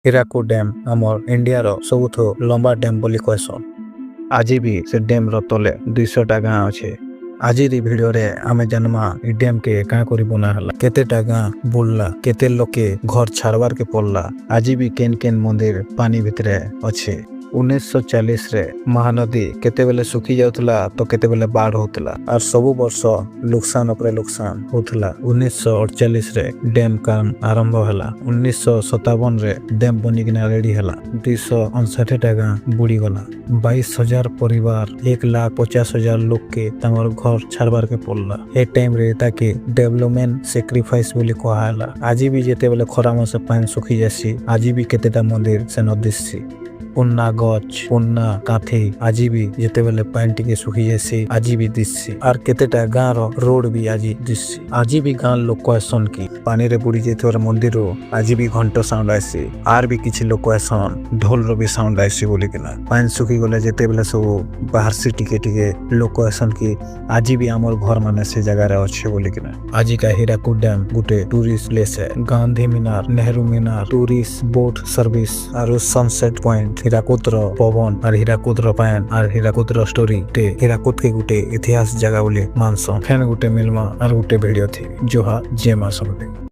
Hirakud dam ଆମର ଇଣ୍ଡିଆର ସବୁଠୁ ଲମ୍ବା ଡ୍ୟାମ୍ ବୋଲି କହିସନ୍। ଆଜି ବି ସେ ଡ୍ୟାମ୍ର ତଲେ 200ଟା ଗାଁ ଅଛେ। ଆଜିର ଭିଡ଼ିଓରେ ଆମେ ଜାନମା ଇ ଡ୍ୟାମ୍ କେ କାଁ କରି ବନା ହେଲା, କେତେଟା ଗାଁ ବୁଡ଼ଲା, କେତେ ଲୋକେ ଘର ଛାଡ଼ବାର କେ ପଡଲା। ଆଜି ବି କେନ୍ କେନ୍ ମନ୍ଦିର ପାନି ଭିତରେ ଅଛେ। 1940 ରେ ମହାନଦୀ କେତେବେଲେ ଶୁଖି ଯାଉଥିଲା ତ କେତେବେଲେ ବାढ़ होतला और ସବୁ ବର୍ଷ नुकसान ଉପରେ नुकसान होतला। 1948 ରେ ଡ୍ୟାମ୍ କାମ ଆରମ୍ଭ ହେଲା। 1957 ରେ ଡ୍ୟାମ୍ बनिकिना रेडी ହେଲା। 259टा गाँ बुड़ी गला। 22,000 परिवार 1,50,000 लोग के तमर घर छाड़बार के पड़ला। ए टाइम रे ताकि डेवलपमेंट सेक्रिफाइस बोली कहा ହେଲା। आज भी जेते बेले खरा मास पानी सुखी जासी, आज भी केतेटा मंदिर से न दिससी। पुन्ना गच पुन्ना काठी आज भी जेते बेले पानी टिके सुखी जासी, आज भी दिससी। और केतेटा गाँ रो रोड भी आज दिससी। आज भी गाँ लोग कहसन कि पानी रे बुड़ी जेतोर मंदिर रो आज भी घंटा साउंड आसी। आर भी किछि लोग कहसन ढोल रो भी साउंड आसी बोली किना। पानी सुखी गले जेते बेले सब बाहर से टिके टिके लोग कहसन कि आज भी हमर घर माने से जगह रे अच्छे बोली किना। आज का हीराकुद डैम गुटे टूरिस्ट प्लेस है। गांधी मीनार, नेहरू मीनार, टूरिस्ट बोट सर्विस और सनसेट पॉइंट, हीराकुद रो पवन और हीराकुद रो पान और हीराकुद रो स्टोरी ते हीराकुद के गुटे इतिहास जगह बोली मानसो। फेन गुटे मिलमा और गुटे वीडियो थी जोहा जे मासो।